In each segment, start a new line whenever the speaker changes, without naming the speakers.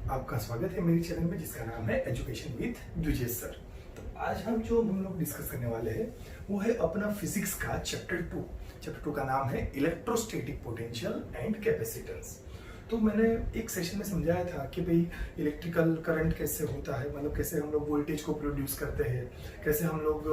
आपका स्वागत है मेरे चैनल में जिसका नाम है एजुकेशन विद द्विजेश सर। तो आज हम लोग डिस्कस करने वाले हैं वो है अपना फिजिक्स का चैप्टर 2 का नाम है इलेक्ट्रोस्टैटिक पोटेंशियल एंड कैपेसिटेंस। तो मैंने एक सेशन में समझाया था कि भाई इलेक्ट्रिकल करंट कैसे होता है, मतलब कैसे हम लोग वोल्टेज को प्रोड्यूस करते हैं, कैसे हम लोग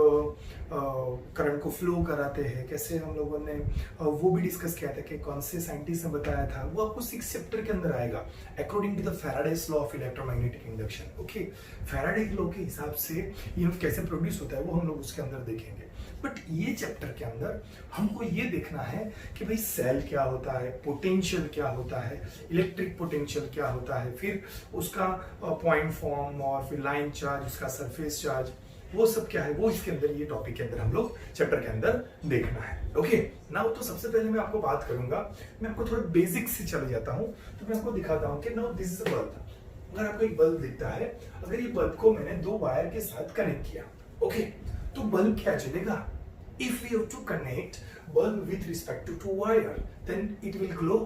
करंट को फ्लो कराते हैं, कैसे हम लोगों ने वो भी डिस्कस किया था कि कौन से साइंटिस्ट ने बताया था। वो आपको 6 चैप्टर के अंदर आएगा according to the Faraday's law of electromagnetic induction. Okay, Faraday law के हिसाब से ईएमएफ कैसे प्रोड्यूस होता है वो हम लोग उसके अंदर देखेंगे। बट ये चैप्टर के अंदर हमको ये देखना है कि भाई सेल क्या होता है, पोटेंशियल क्या होता है, इलेक्ट्रिक पोटेंशियल क्या होता है, फिर उसका पॉइंट फॉर्म और फिर लाइन चार्ज, उसका सरफेस चार्ज, वो सब क्या है वो इसके अंदर ये टॉपिक के अंदर हम लोग चैप्टर के अंदर देखना है। ओके नाउ तो सबसे पहले मैं आपको बात करूंगा, मैं आपको थोड़ा बेसिक से चले जाता हूं। तो मैं आपको दिखाता हूं कि now this is a bulb. अगर आपको एक बल्ब दिखता है, अगर ये बल्ब को मैंने 2 वायर के साथ कनेक्ट किया, ओके, तो बल्ब क्या चलेगा? If we have to connect bulb with respect to 2 wire, then it will glow.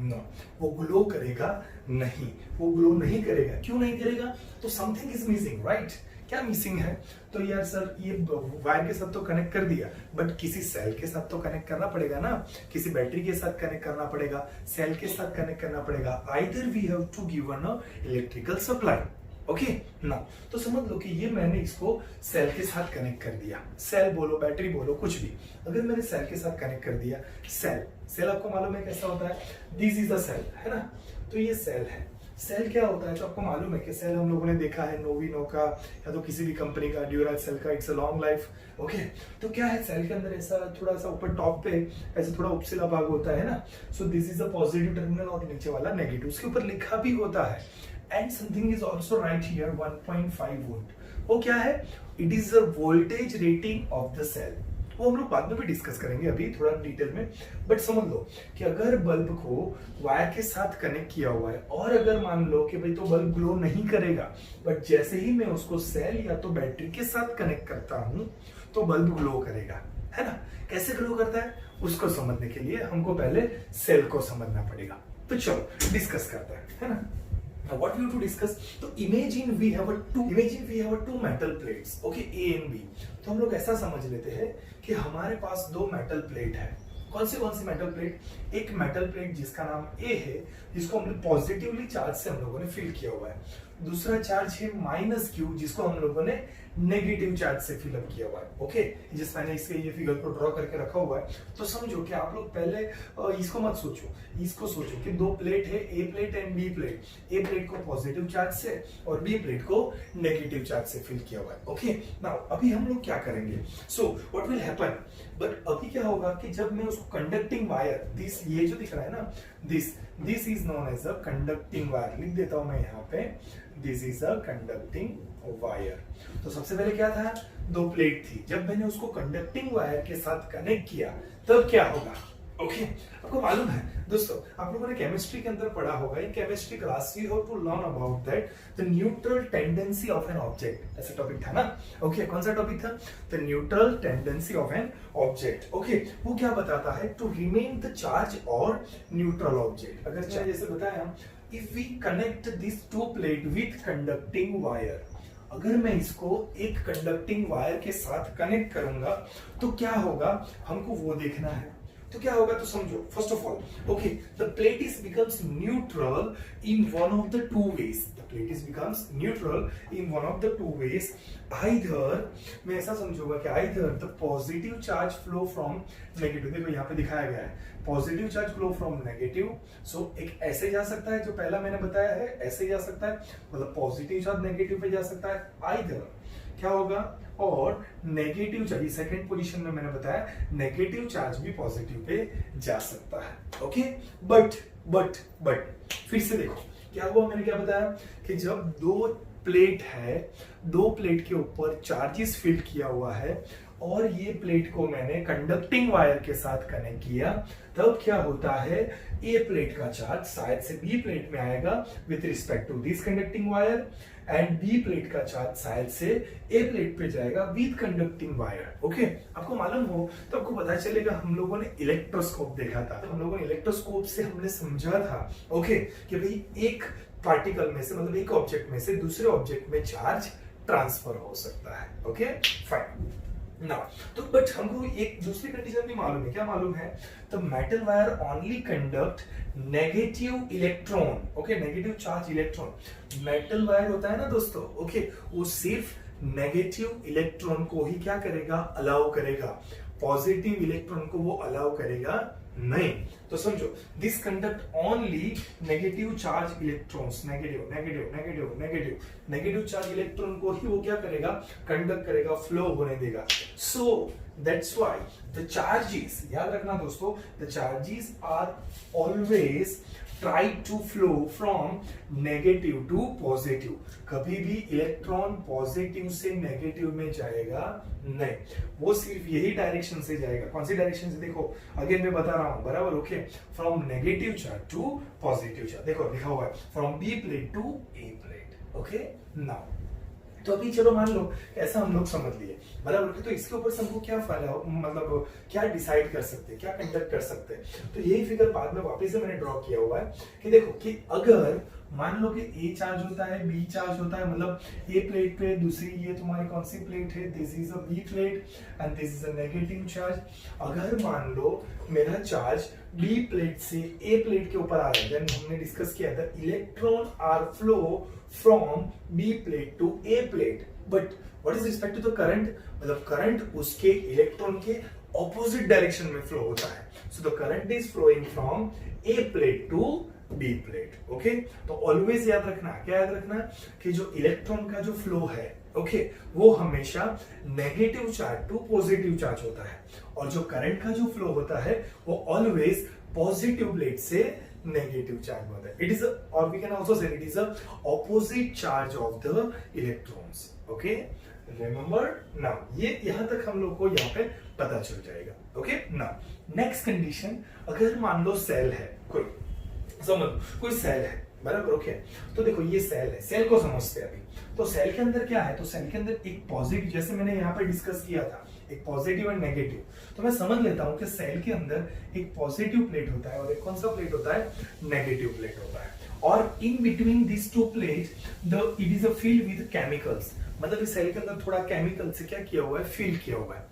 No, वो ग्लो करेगा नहीं, वो ग्लो नहीं करेगा। क्यों नहीं करेगा? तो समथिंग इज मिसिंग, राइट? क्या मिसिंग है? तो यार सर ये वायर के साथ तो कनेक्ट कर दिया, बट किसी सेल के साथ तो कनेक्ट करना पड़ेगा ना, किसी बैटरी के साथ कनेक्ट करना पड़ेगा, सेल के साथ कनेक्ट करना पड़ेगा। Either we have to given a electrical supply. Okay ना, तो समझ लो कि ये मैंने इसको सेल के साथ कनेक्ट कर दिया। सेल बोलो, बैटरी बोलो, कुछ भी, अगर मैंने सेल के साथ कनेक्ट कर दिया, सेल आपको मालूम है कैसा होता है? दिस इज द सेल, है ना? तो ये सेल है। सेल क्या होता है तो आपको मालूम है कि सेल हम लोगों ने देखा है नोविनो का या तो किसी भी कंपनी का, ड्यूरा सेल का, it's a long life. Okay, तो क्या है सेल के अंदर ऐसा थोड़ा सा ऊपर टॉप पे ऐसे थोड़ा उपसिला भाग होता है ना। सो this is a positive terminal और नीचे वाला नेगेटिव, उसके ऊपर लिखा भी होता है and something is also right here 1.5 volt। वो क्या है? It is the voltage rating of the cell। वो हम लोग बाद में भी डिस्कस करेंगे, अभी थोड़ा डिटेल में। बट समझ लो कि अगर बल्ब को वायर के साथ कनेक्ट किया हुआ है और अगर मान लो कि भाई तो बल्ब ग्लो नहीं करेगा, बट जैसे ही मैं उसको सेल या तो बैटरी के साथ कनेक्ट करता हूं तो बल्ब ग्लो करेगा, है ना? कैसे ग्लो करता है उसको समझने के लिए हमको पहले सेल को समझना पड़ेगा। तो चलो डिस्कस करते हैं, है ना? Now what we have to discuss? तो imagine we have two metal plates, okay, A and B। तो हम लोग ऐसा समझ लेते हैं कि हमारे पास 2 मेटल प्लेट है। कौन सी मेटल प्लेट? एक मेटल प्लेट जिसका नाम A है, जिसको हमने पॉजिटिवली चार्ज से हम लोगों ने फिल किया हुआ है। दूसरा चार्ज है -Q, जिसको हम लोगों ने नेगेटिव चार्ज से फिल अप किया हुआ है। ओके, जिस मैंने इसके ये फिगर को ड्रॉ करके रखा हुआ है। तो समझो कि आप लोग पहले इसको मत सोचो, इसको सोचो कि 2 प्लेट है, A plate and B plate. A plate को पॉजिटिव चार्ज से और बी प्लेट को नेगेटिव चार्ज से फिल किया हुआ है। ओके नाउ अभी हम लोग क्या करेंगे? So what will happen? But अभी क्या होगा कि जब मैं उसको कंडक्टिंग वायर, दिस ये जो दिख रहा है ना, this is known as a conducting wire. लिख देता हूं मैं यहाँ पे, this is a conducting wire. तो सबसे पहले क्या था? 2 प्लेट थी। जब मैंने उसको कंडक्टिंग वायर के साथ कनेक्ट किया तब क्या होगा? ओके, आपको मालूम है दोस्तों, आप लोगों ने केमिस्ट्री के अंदर पढ़ा होगा, in chemistry class we have to learn about that the neutral tendency of an object. ऐसा टॉपिक था ना? ओके, कौन सा टॉपिक था? The neutral tendency of an object. Okay, वो क्या बताता है? टू रिमेन द चार्ज और न्यूट्रल ऑब्जेक्ट। अगर जैसे बताया, if we connect this 2 plate with conducting wire, अगर मैं इसको एक कंडक्टिंग वायर के साथ कनेक्ट करूंगा तो क्या होगा हमको वो देखना है। तो क्या होगा? तो समझो, first of all, okay, the plate is becomes neutral in one of the 2 ways। The plate is becomes neutral in one of the 2 ways। Either मैं ऐसा समझूंगा कि either the positive charge flow from negative. देखो यहाँ पे दिखाया गया है positive charge flow from negative. So एक ऐसे जा सकता है जो पहला मैंने बताया है, ऐसे जा सकता है, मतलब पॉजिटिव चार्ज नेगेटिव पे जा सकता है। आइदर क्या होगा? और नेगेटिव चार्ज, सेकंड पोजीशन में मैंने बताया नेगेटिव चार्ज भी पॉजिटिव पे जा सकता है। ओके, बट फिर से देखो क्या हुआ, मैंने क्या बताया कि जब 2 प्लेट है, 2 प्लेट के ऊपर चार्जेस फिल किया हुआ है और ये प्लेट को मैंने कंडक्टिंग वायर के साथ कनेक्ट किया, तब क्या होता है? ए प्लेट का चार्ज शायद से बी प्लेट में आएगा with respect to this conducting wire, and B plate का चार्ज शायद से ए प्लेट पे जाएगा विथ कंडक्टिंग वायर। ओके, आपको मालूम हो तो आपको पता चलेगा, हम लोगों ने इलेक्ट्रोस्कोप देखा था, हम लोगों ने इलेक्ट्रोस्कोप से हमने समझा था, ओके, कि भाई एक पार्टिकल में से, मतलब एक ऑब्जेक्ट में से दूसरे ऑब्जेक्ट में चार्ज ट्रांसफर हो सकता है। ओके फाइन ना। तो बट हमको एक दूसरी कंडीशन भी मालूम है। क्या मालूम है? The metal wire only conduct negative electron. Okay, negative charge electron. Metal wire होता है ना दोस्तों, ओके, वो सिर्फ नेगेटिव इलेक्ट्रॉन को ही क्या करेगा? अलाउ करेगा। पॉजिटिव इलेक्ट्रॉन को वो अलाउ करेगा नहीं। तो समझो, this conduct only negative charge electrons. Negative negative negative negative negative charge electron को ही वो क्या करेगा? कंडक्ट करेगा, फ्लो होने देगा। So that's why the charges, याद रखना दोस्तों, the charges are always try to flow from negative to positive। कभी भी इलेक्ट्रॉन पॉजिटिव से नेगेटिव में जाएगा नहीं, वो सिर्फ यही डायरेक्शन से जाएगा। कौन सी डायरेक्शन से? देखो अगेन मैं बता रहा हूं, बराबर, okay, from negative charge to positive charge. देखो लिखा हुआ है from B plate to A plate. Okay now, तो अभी चलो मान लो ऐसा हम लोग समझ लिए, बराबर। तो इसके ऊपर से हमको क्या फायदा, मतलब क्या डिसाइड कर सकते हैं, क्या कंडक्ट कर सकते हैं? तो यही फिगर बाद में वापस से मैंने ड्रॉ किया हुआ है कि देखो कि अगर मान लो कि ए चार्ज होता है, बी चार्ज होता है, मतलब ए प्लेट पे, दूसरी ये तुम्हारी कौन सी प्लेट है? This is a B plate and this is a negative charge. अगर मान लो मेरा चार्ज बी प्लेट से ए प्लेट के ऊपर आ रहा है, देन हमने डिस्कस किया था electron are flow from B plate to A plate, but what is respect to the current? मतलब करंट उसके इलेक्ट्रॉन के ऑपोजिट डायरेक्शन में फ्लो होता है। So the current is flowing from A plate to B plate. Okay, तो always याद रखना, क्या याद रखना? कि जो इलेक्ट्रॉन का जो फ्लो है, ओके, वो हमेशा negative charge to positive charge होता है, और जो करंट का जो फ्लो होता है वो ऑलवेज पॉजिटिव प्लेट से नेगेटिव चार्ज होता है। इट इज, और we can also say it is a opposite charge of the electrons. Okay, remember now, ये यहां तक हम लोग को यहाँ पे पता चल जाएगा। ओके नाउ नेक्स्ट कंडीशन, अगर मान लो सेल है, कोई समझ, कोई सेल है, बराबर, ओके, तो देखो ये सेल है, सेल को समझते हैं अभी। तो सेल के अंदर क्या है? तो सेल के अंदर एक पॉजिटिव, जैसे मैंने यहाँ पे डिस्कस किया था, एक पॉजिटिव एंड नेगेटिव। तो मैं समझ लेता हूं कि सेल के अंदर एक पॉजिटिव प्लेट होता है और एक कौन सा प्लेट होता है? नेगेटिव प्लेट होता है। और in between this two plate it is a filled with chemicals. मतलब इस सेल के अंदर थोड़ा केमिकल से क्या किया हुआ है? फिल किया हुआ है।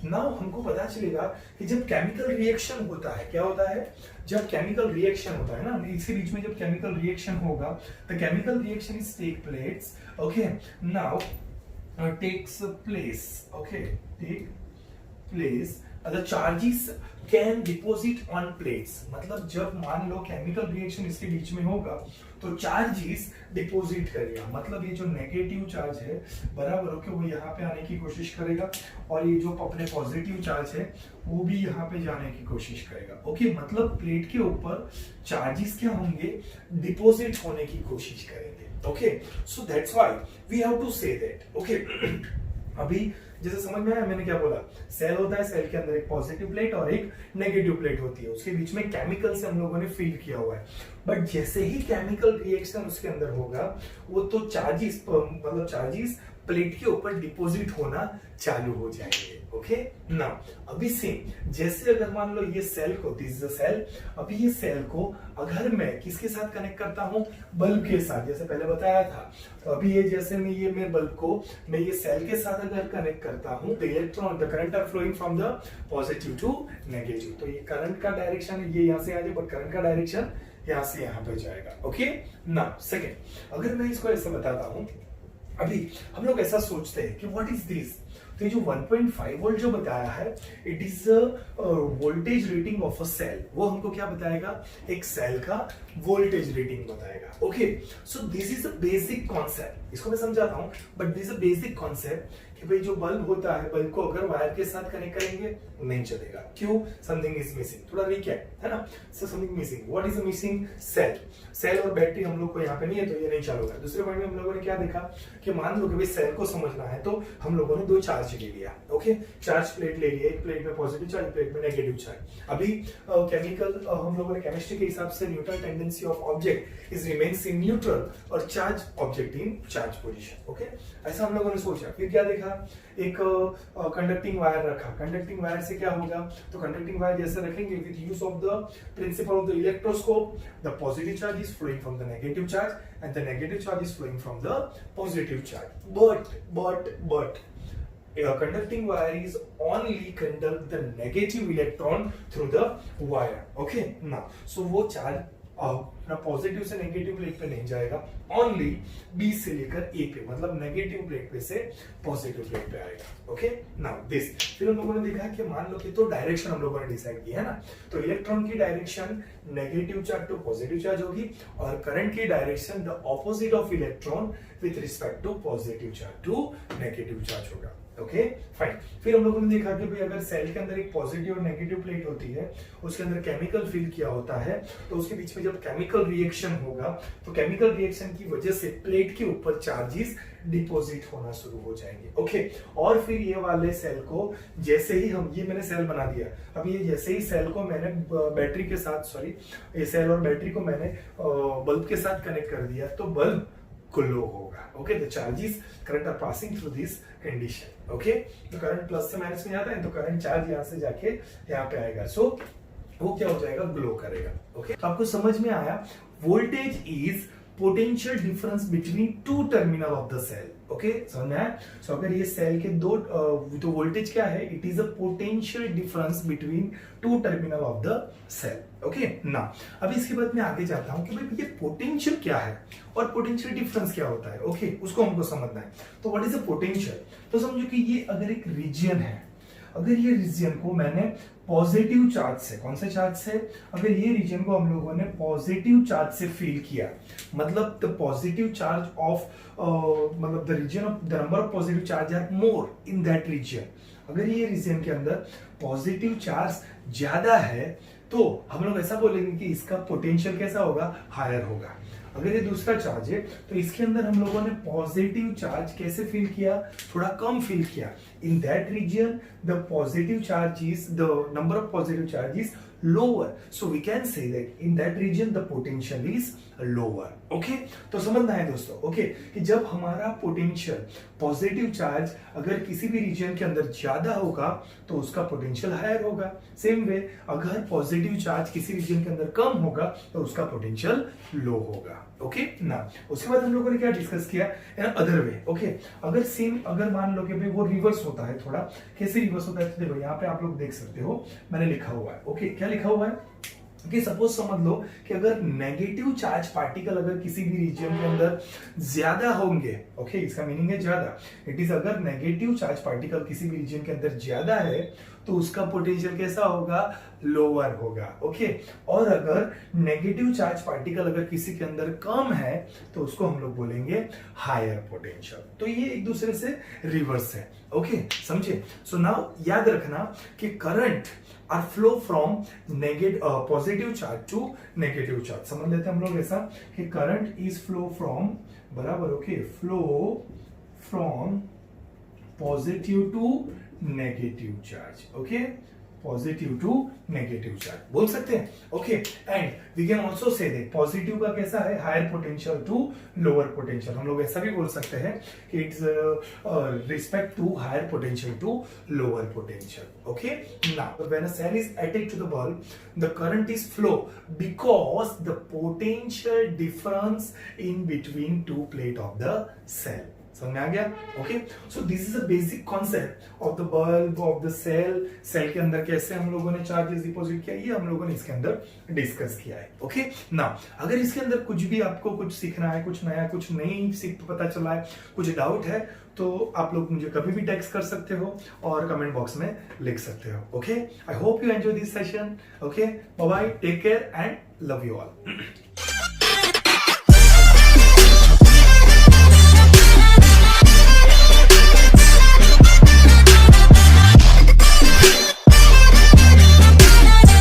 नाउ हमको पता चलेगा कि जब केमिकल रिएक्शन होता है, क्या होता है? जब केमिकल रिएक्शन होता है ना, इसके बीच में जब केमिकल रिएक्शन होगा, the chemical reaction is take place. Okay now takes place, okay, take place, the charges can deposit on plates। मतलब जब मान लो केमिकल रिएक्शन इसके बीच में होगा तो चार्जेस डिपोजिट करेगा, मतलब ये जो नेगेटिव चार्ज है, बराबर, ओके, वो यहाँ पे आने की कोशिश करेगा, और ये जो अपने पॉजिटिव चार्ज है वो भी यहाँ पे जाने की कोशिश करेगा। ओके, मतलब प्लेट के ऊपर चार्जेस क्या होंगे? डिपोजिट होने की कोशिश करेंगे। Okay, so that's why we have to say that. Okay, अभी जैसे समझ में आया मैंने क्या बोला? सेल होता है, सेल के अंदर एक पॉजिटिव प्लेट और एक नेगेटिव प्लेट होती है, उसके बीच में केमिकल से हम लोगों ने फिल किया हुआ है। बट जैसे ही केमिकल रिएक्शन उसके अंदर होगा, वो तो चार्जेस, मतलब चार्जेस प्लेट के ऊपर डिपॉजिट होना चालू हो जाएंगे। ओके नाउ अभी सेम, जैसे अगर मान लो ये सेल को, दिस इज अ सेल, अभी ये सेल को अगर मैं किसके साथ कनेक्ट करता हूं? बल्ब के साथ, जैसे पहले बताया था। तो अभी ये जैसे मैं बल्ब को मैं ये सेल के साथ अगर कनेक्ट करता हूं, तो electron, the current are flowing from the positive to negative. तो ये करंट का डायरेक्शन ये यहां से आ जाए, बट करंट का डायरेक्शन यहां से यहां पे जाएगा। ओके नाउ सेकंड, अगर मैं इसको ऐसे बताता हूं, अभी हम लोग ऐसा सोचते हैं कि व्हाट इज दिस? तो ये जो 1.5 वोल्ट जो बताया है, it is voltage rating of a cell. वो हमको क्या बताएगा? एक सेल का वोल्टेज रेटिंग बताएगा। Okay, so this is a basic concept, इसको मैं समझाता हूं, but this is a basic concept कि भाई जो बल्ब होता है, बल्ब को अगर वायर के साथ कनेक्ट करेंगे नहीं चलेगा। क्यों? Something is missing. थोड़ा रिकैप है ना, so something missing. What is missing? Cell. Cell और बैटरी हम लोग को यहाँ पे नहीं है, तो ये नहीं चालू होगा। दूसरे पॉइंट में हम लोगों ने क्या देखा कि मान लो कि भाई सेल को समझना है, तो हम लोगों ने दो चार्ज चार्ज ले लिया, ओके, चार्ज प्लेट ले लिया, एक प्लेट में पॉजिटिव चार्ज, प्लेट में नेगेटिव चार्ज। अभी केमिकल हम लोगों ने केमिस्ट्री के हिसाब से neutral tendency of object is remains in neutral और charge object in charge position, okay. ऐसा हम लोगों ने सोचा। फिर क्या देखा, एक कंडक्टिंग वायर रखा। कंडक्टिंग वायर से क्या होगा, तो कंडक्टिंग वायर जैसे रखेंगे with use of the principle of the electroscope, the positive charge is flowing from the negative charge and the negative charge is flowing from the positive charge. but a conducting wire is only conduct the negative electron through the wire, okay। now so वो charge अपना positive से negative plate पे नहीं जाएगा, only B से लेकर ए पे, मतलब नेगेटिव प्लेट पे से पॉजिटिव प्लेट पे आएगा, ओके। नाउ दिस, फिर हम लोगों ने देखा कि मान लो कि तो डायरेक्शन हम लोगों ने डिसाइड किया है ना, तो इलेक्ट्रॉन की direction negative charge to positive charge होगी और करंट की direction the opposite of electron with respect to positive charge to negative charge होगा, ओके फाइन। फिर हम लोगों ने देखा कि भाई अगर सेल के अंदर एक पॉजिटिव और नेगेटिव प्लेट होती है, उसके अंदर केमिकल फिल किया होता है, तो उसके बीच में जब केमिकल रिएक्शन होगा तो केमिकल रिएक्शन की वजह से प्लेट के ऊपर चार्जेस डिपॉजिट होना शुरू हो जाएंगे, ओके। और फिर ये वाले सेल को जैसे ही हम, ये मैंने सेल बना दिया, अब ये जैसे ही सेल को मैंने बैटरी के साथ, सॉरी, ये सेल और बैटरी को मैंने बल्ब के साथ कनेक्ट कर दिया, तो बल्ब ग्लो होगा, okay. The charges current are passing through this condition, okay. तो करंट प्लस से माइनस में जाता है तो करंट चार्ज यहाँ से जाके यहाँ पे आएगा, सो वो क्या हो जाएगा, ग्लो करेगा, ओके। तो आपको समझ में आया, voltage is potential difference between two terminal of the cell, okay, समझ में आया। सो अगर ये सेल के दो, तो वोल्टेज क्या है, it is a potential difference between two terminal of the cell, okay ना। अब इसके बाद मैं आगे जाता हूं कि भाई ये पोटेंशियल क्या है और पोटेंशियल डिफरेंस क्या होता है, ओके, उसको हमको समझना है। तो व्हाट इज अ पोटेंशियल, तो समझो कि ये अगर एक रीजन है, अगर ये रीजन को मैंने पॉजिटिव चार्ज से, कौन से चार्ज से, अगर ये रीजन को हम लोगों ने पॉजिटिव चार्ज से फिल किया, मतलब द पॉजिटिव चार्ज ऑफ, मतलब the region of the number of positive charge are more in that region, अगर ये रीजन के अंदर पॉजिटिव चार्ज ज्यादा है तो हम लोग ऐसा बोलेंगे कि इसका पोटेंशियल कैसा होगा, हायर होगा। अगर ये दूसरा चार्ज है तो इसके अंदर हम लोगों ने पॉजिटिव चार्ज कैसे फील किया, थोड़ा कम फील किया, in that region the positive charge is, the number of positive charge is lower, so we can say that in that region the potential is lower, okay। तो समझना है दोस्तों, okay, कि जब हमारा पोटेंशियल पॉजिटिव चार्ज अगर किसी भी रीजन के अंदर ज्यादा होगा तो उसका पोटेंशियल हायर होगा, सेम वे अगर पॉजिटिव चार्ज किसी रीजन के अंदर कम होगा तो उसका पोटेंशियल लो होगा, ओके ना। उसके बाद हम लोगों ने क्या डिस्कस किया, इन अदर वे, ओके। अगर सेम, अगर मान लो कि भाई वो रिवर्स होता है, थोड़ा कैसे रिवर्स होता है, तो देखो यहाँ पे आप लोग देख सकते हो, मैंने लिखा हुआ है, ओके, क्या लिखा हुआ है कि सपोज समझ लो कि अगर नेगेटिव चार्ज पार्टिकल अगर किसी भी रीजन के अंदर ज्यादा होंगे, ओके, इसका मीनिंग है ज्यादा, इट इज अगर नेगेटिव चार्ज पार्टिकल किसी भी रीजन के अंदर ज्यादा है तो उसका पोटेंशियल कैसा होगा, लोअर होगा, ओके। और अगर नेगेटिव चार्ज पार्टिकल अगर किसी के अंदर कम है तो उसको हम लोग बोलेंगे हायर पोटेंशियल। तो ये एक दूसरे से रिवर्स है, ओके, समझे। सो नाउ याद रखना कि current are flow from positive charge to negative charge. समझ लेते हैं हम लोग ऐसा कि करंट इज फ्लो फ्रॉम, बराबर, okay, flow from positive to negative charge, okay, positive to negative charge बोल सकते हैं, okay. And we can also say that positive का कैसा है, higher potential to lower potential, हम लोग ऐसा भी बोल सकते हैं कि it's respect to higher potential to lower potential, okay. Now when a cell is attached to the bulb the current is flow because the potential difference in between two plate of the cell. समझ में आ गया, okay. So this is a basic concept of the bulb, of the cell. Cell के अंदर कैसे हम लोगों ने चार्जेस डिपॉजिट किया, ये हम लोगों ने इसके अंदर डिस्कस किया है, ओके ना। अगर इसके अंदर कुछ भी आपको कुछ सीखना है, कुछ नया, कुछ नहीं सीख पता चला है, कुछ डाउट है, तो आप लोग मुझे कभी भी टेक्स्ट कर सकते हो और कमेंट बॉक्स में लिख सकते हो, okay. I hope you enjoy this session, okay, bye bye, take care and love you all.